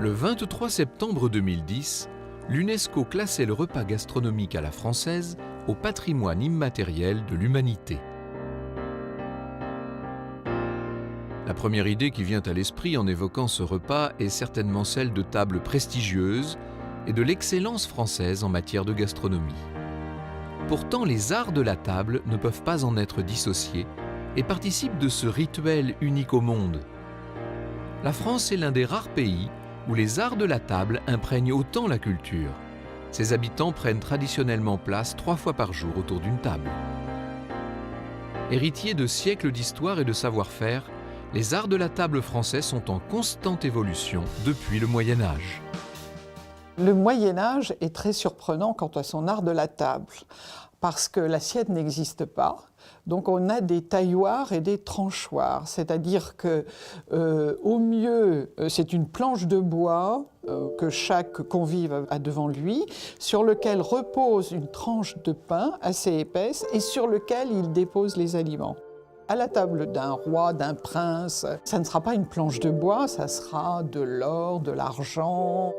Le 23 septembre 2010, l'UNESCO classait le repas gastronomique à la française au patrimoine immatériel de l'humanité. La première idée qui vient à l'esprit en évoquant ce repas est certainement celle de tables prestigieuses et de l'excellence française en matière de gastronomie. Pourtant, les arts de la table ne peuvent pas en être dissociés et participent de ce rituel unique au monde. La France est l'un des rares pays où les arts de la table imprègnent autant la culture. Ses habitants prennent traditionnellement place 3 fois par jour autour d'une table. Héritiers de siècles d'histoire et de savoir-faire, les arts de la table français sont en constante évolution depuis le Moyen Âge. Le Moyen Âge est très surprenant quant à son art de la table, parce que l'assiette n'existe pas. Donc on a des tailloirs et des tranchoirs, c'est-à-dire que au mieux c'est une planche de bois que chaque convive a devant lui, sur lequel repose une tranche de pain assez épaisse et sur lequel il dépose les aliments. À la table d'un roi, d'un prince, ça ne sera pas une planche de bois, ça sera de l'or, de l'argent.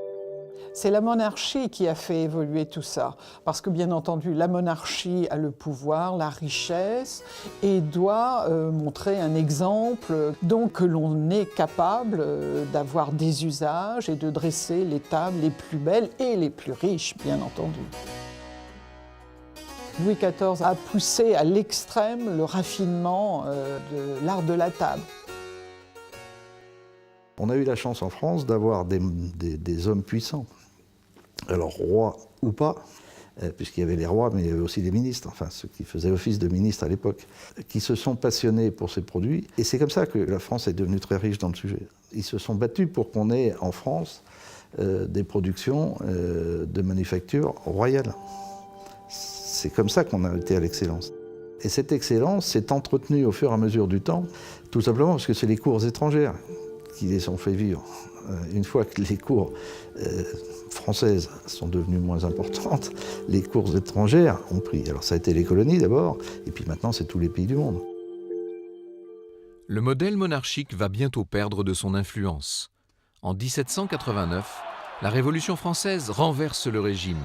C'est la monarchie qui a fait évoluer tout ça, parce que bien entendu, la monarchie a le pouvoir, la richesse, et doit montrer un exemple, donc que l'on est capable d'avoir des usages et de dresser les tables les plus belles et les plus riches, bien entendu. Louis XIV a poussé à l'extrême le raffinement de l'art de la table. On a eu la chance en France d'avoir des hommes puissants, alors rois ou pas, puisqu'il y avait les rois, mais il y avait aussi les ministres, enfin ceux qui faisaient office de ministres à l'époque, qui se sont passionnés pour ces produits. Et c'est comme ça que la France est devenue très riche dans le sujet. Ils se sont battus pour qu'on ait en France des productions de manufacture royale. C'est comme ça qu'on a été à l'excellence. Et cette excellence s'est entretenue au fur et à mesure du temps, tout simplement parce que c'est les cours étrangères qui les ont fait vivre. Une fois que les cours françaises sont devenues moins importantes, les cours étrangères ont pris. Alors ça a été les colonies d'abord, et puis maintenant c'est tous les pays du monde. Le modèle monarchique va bientôt perdre de son influence. En 1789, la Révolution française renverse le régime.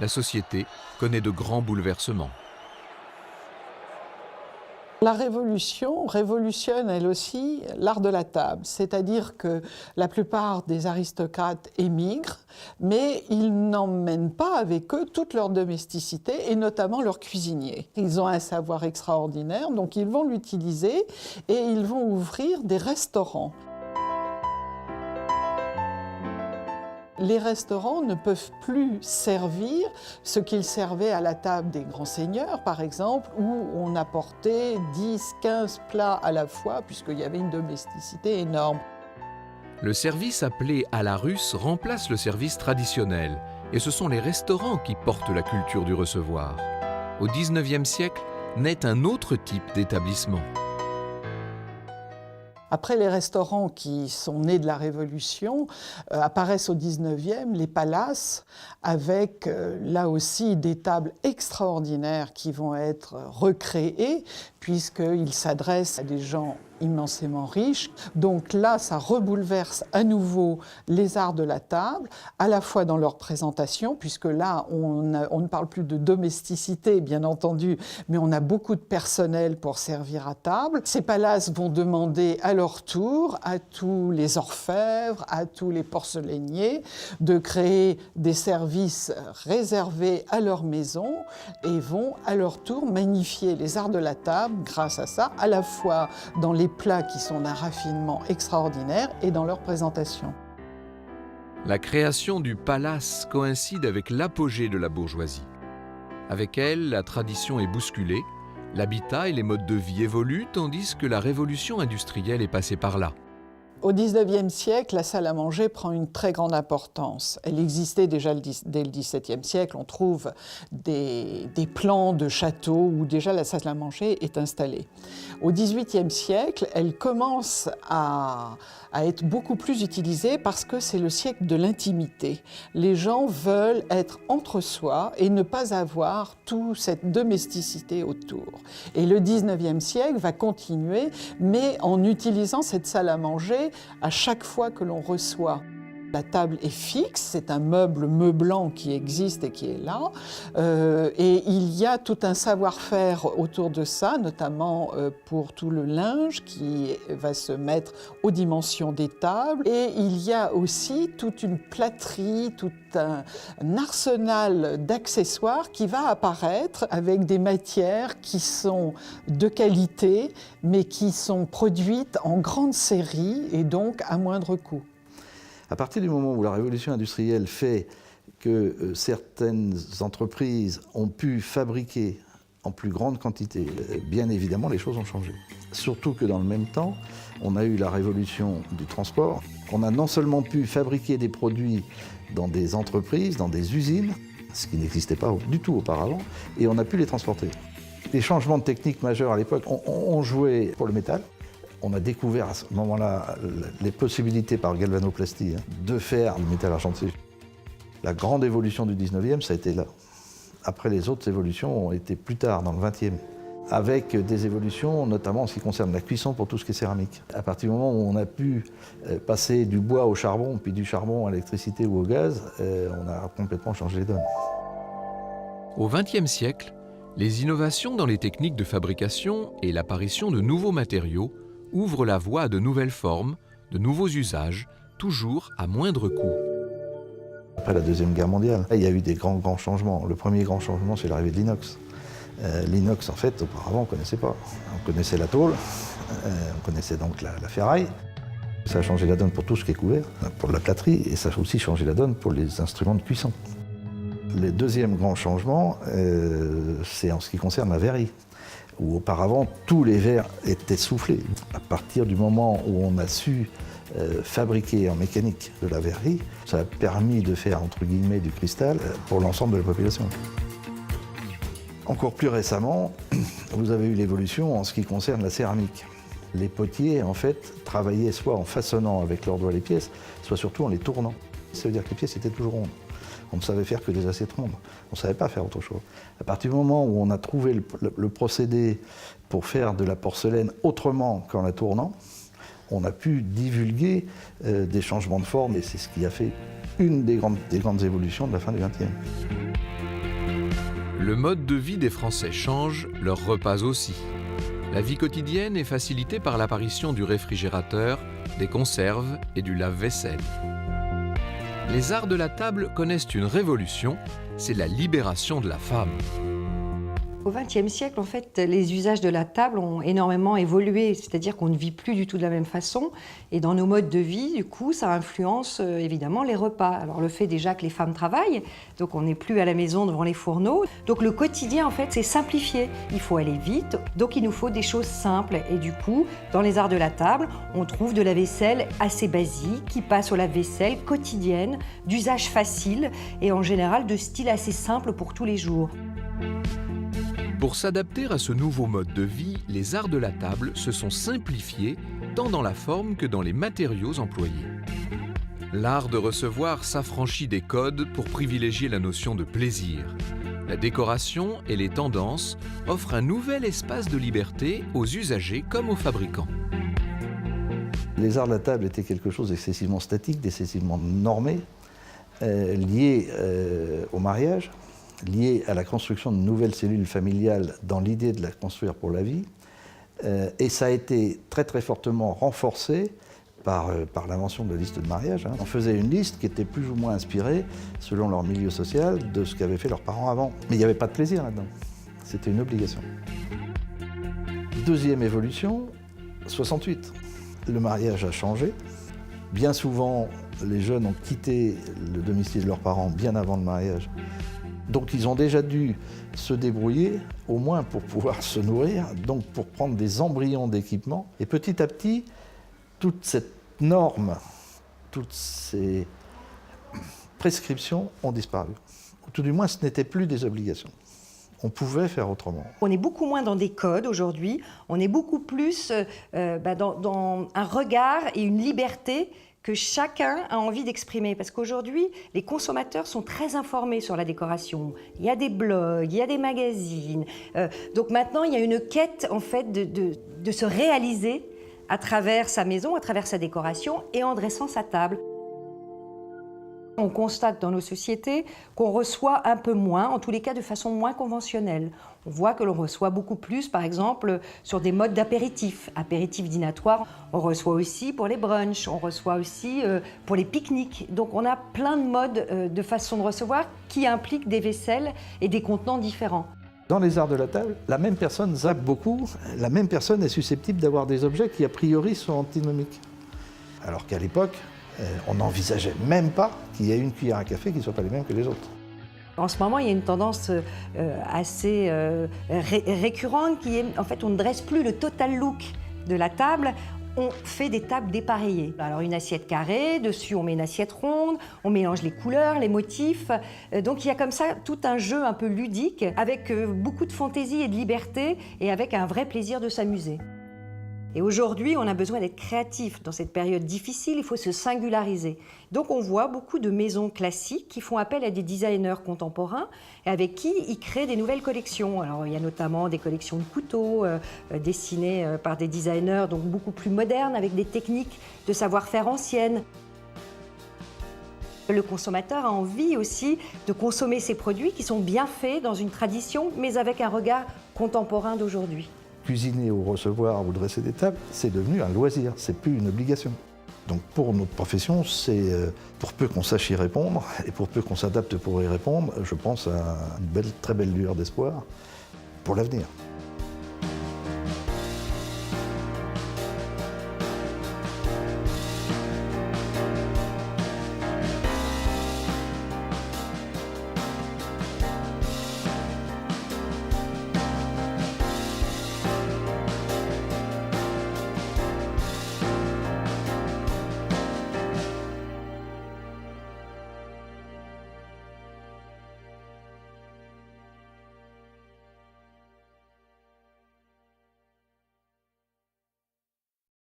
La société connaît de grands bouleversements. La Révolution révolutionne elle aussi l'art de la table, c'est-à-dire que la plupart des aristocrates émigrent, mais ils n'emmènent pas avec eux toute leur domesticité et notamment leurs cuisiniers. Ils ont un savoir extraordinaire, donc ils vont l'utiliser et ils vont ouvrir des restaurants. Les restaurants ne peuvent plus servir ce qu'ils servaient à la table des grands seigneurs, par exemple, où on apportait 10, 15 plats à la fois, puisqu'il y avait une domesticité énorme. Le service appelé à la russe remplace le service traditionnel, et ce sont les restaurants qui portent la culture du recevoir. Au XIXe siècle, naît un autre type d'établissement. Après les restaurants qui sont nés de la Révolution, apparaissent au XIXe les palaces avec là aussi des tables extraordinaires qui vont être recréées puisqu'ils s'adressent à des gens immensément riches. Donc là, ça rebouleverse à nouveau les arts de la table, à la fois dans leur présentation, puisque là, on ne parle plus de domesticité, bien entendu, mais on a beaucoup de personnel pour servir à table. Ces palaces vont demander à leur tour à tous les orfèvres, à tous les porcelainiers, de créer des services réservés à leur maison et vont à leur tour magnifier les arts de la table grâce à ça, à la fois dans les plats qui sont d'un raffinement extraordinaire et dans leur présentation. La création du palace coïncide avec l'apogée de la bourgeoisie. Avec elle, la tradition est bousculée, l'habitat et les modes de vie évoluent tandis que la révolution industrielle est passée par là. Au XIXe siècle, la salle à manger prend une très grande importance. Elle existait déjà dès le XVIIe siècle. On trouve des plans de châteaux où déjà la salle à manger est installée. Au XVIIIe siècle, elle commence à être beaucoup plus utilisée parce que c'est le siècle de l'intimité. Les gens veulent être entre soi et ne pas avoir toute cette domesticité autour. Et le XIXe siècle va continuer, mais en utilisant cette salle à manger à chaque fois que l'on reçoit. La table est fixe, c'est un meuble meublant qui existe et qui est là. Et il y a tout un savoir-faire autour de ça, notamment pour tout le linge qui va se mettre aux dimensions des tables. Et il y a aussi toute une plâterie, tout un arsenal d'accessoires qui va apparaître avec des matières qui sont de qualité, mais qui sont produites en grande série et donc à moindre coût. À partir du moment où la révolution industrielle fait que certaines entreprises ont pu fabriquer en plus grande quantité, bien évidemment, les choses ont changé. Surtout que dans le même temps, on a eu la révolution du transport. On a non seulement pu fabriquer des produits dans des entreprises, dans des usines, ce qui n'existait pas du tout auparavant, et on a pu les transporter. Les changements de technique majeurs à l'époque ont joué pour le métal. On a découvert à ce moment-là les possibilités par galvanoplastie de faire du métal argenté. La grande évolution du 19e, ça a été là. Après, les autres évolutions ont été plus tard, dans le 20e, avec des évolutions, notamment en ce qui concerne la cuisson pour tout ce qui est céramique. À partir du moment où on a pu passer du bois au charbon, puis du charbon à l'électricité ou au gaz, on a complètement changé les donnes. Au XXe siècle, les innovations dans les techniques de fabrication et l'apparition de nouveaux matériaux ouvrent la voie à de nouvelles formes, de nouveaux usages, toujours à moindre coût. Après la Deuxième Guerre mondiale, il y a eu des grands changements. Le premier grand changement, c'est l'arrivée de l'inox. L'inox, en fait, auparavant, on ne connaissait pas. On connaissait la tôle, on connaissait donc la ferraille. Ça a changé la donne pour tout ce qui est couvert, pour la plâterie, et ça a aussi changé la donne pour les instruments de cuisson. Le deuxième grand changement, c'est en ce qui concerne la verrerie, où auparavant, tous les verres étaient soufflés. À partir du moment où on a su fabriquer en mécanique de la verrerie, ça a permis de faire, entre guillemets, du cristal pour l'ensemble de la population. Encore plus récemment, vous avez eu l'évolution en ce qui concerne la céramique. Les potiers, en fait, travaillaient soit en façonnant avec leurs doigts les pièces, soit surtout en les tournant. Ça veut dire que les pièces étaient toujours rondes. On ne savait faire que des assiettes rondes. On ne savait pas faire autre chose. À partir du moment où on a trouvé le procédé pour faire de la porcelaine autrement qu'en la tournant, on a pu divulguer des changements de forme, et c'est ce qui a fait une des grandes évolutions de la fin du XXe. Le mode de vie des Français change, leurs repas aussi. La vie quotidienne est facilitée par l'apparition du réfrigérateur, des conserves et du lave-vaisselle. Les arts de la table connaissent une révolution, c'est la libération de la femme. Au XXe siècle, en fait, les usages de la table ont énormément évolué, c'est-à-dire qu'on ne vit plus du tout de la même façon. Et dans nos modes de vie, du coup, ça influence évidemment les repas. Alors le fait déjà que les femmes travaillent, donc on n'est plus à la maison devant les fourneaux. Donc le quotidien, en fait, c'est simplifié. Il faut aller vite, donc il nous faut des choses simples. Et du coup, dans les arts de la table, on trouve de la vaisselle assez basique, qui passe au lave-vaisselle quotidienne, d'usage facile et en général de style assez simple pour tous les jours. Pour s'adapter à ce nouveau mode de vie, les arts de la table se sont simplifiés tant dans la forme que dans les matériaux employés. L'art de recevoir s'affranchit des codes pour privilégier la notion de plaisir. La décoration et les tendances offrent un nouvel espace de liberté aux usagers comme aux fabricants. Les arts de la table étaient quelque chose d'excessivement statique, d'excessivement normé, lié au mariage, lié à la construction de nouvelles cellules familiales dans l'idée de la construire pour la vie. Et ça a été très fortement renforcé par l'invention de la liste de mariage. On faisait une liste qui était plus ou moins inspirée, selon leur milieu social, de ce qu'avaient fait leurs parents avant. Mais il n'y avait pas de plaisir là-dedans. C'était une obligation. Deuxième évolution, 68. Le mariage a changé. Bien souvent, les jeunes ont quitté le domicile de leurs parents bien avant le mariage. Donc ils ont déjà dû se débrouiller, au moins pour pouvoir se nourrir, donc pour prendre des embryons d'équipement. Et petit à petit, toute cette norme, toutes ces prescriptions ont disparu. Ou tout du moins, ce n'était plus des obligations. On pouvait faire autrement. On est beaucoup moins dans des codes aujourd'hui, on est beaucoup plus dans un regard et une liberté que chacun a envie d'exprimer. Parce qu'aujourd'hui, les consommateurs sont très informés sur la décoration. Il y a des blogs, il y a des magazines. Donc maintenant, il y a une quête en fait de se réaliser à travers sa maison, à travers sa décoration et en dressant sa table. On constate dans nos sociétés qu'on reçoit un peu moins, en tous les cas de façon moins conventionnelle. On voit que l'on reçoit beaucoup plus, par exemple, sur des modes d'apéritifs, apéritifs dînatoires. On reçoit aussi pour les brunchs, on reçoit aussi pour les pique-niques. Donc on a plein de modes de façon de recevoir qui impliquent des vaisselles et des contenants différents. Dans les arts de la table, la même personne zappe beaucoup, la même personne est susceptible d'avoir des objets qui a priori sont antinomiques. Alors qu'à l'époque, on n'envisageait même pas qu'il y ait une cuillère à café qui ne soit pas les mêmes que les autres. En ce moment, il y a une tendance assez récurrente qui est, en fait, on ne dresse plus le total look de la table, on fait des tables dépareillées. Alors une assiette carrée, dessus on met une assiette ronde, on mélange les couleurs, les motifs. Donc il y a comme ça tout un jeu un peu ludique, avec beaucoup de fantaisie et de liberté, et avec un vrai plaisir de s'amuser. Et aujourd'hui, on a besoin d'être créatif. Dans cette période difficile, il faut se singulariser. Donc on voit beaucoup de maisons classiques qui font appel à des designers contemporains et avec qui ils créent des nouvelles collections. Alors il y a notamment des collections de couteaux dessinées par des designers donc beaucoup plus modernes, avec des techniques de savoir-faire anciennes. Le consommateur a envie aussi de consommer ces produits qui sont bien faits dans une tradition, mais avec un regard contemporain d'aujourd'hui. Cuisiner ou recevoir ou dresser des tables, c'est devenu un loisir, c'est plus une obligation. Donc pour notre profession, c'est pour peu qu'on sache y répondre et pour peu qu'on s'adapte pour y répondre, je pense à une très belle lueur d'espoir pour l'avenir.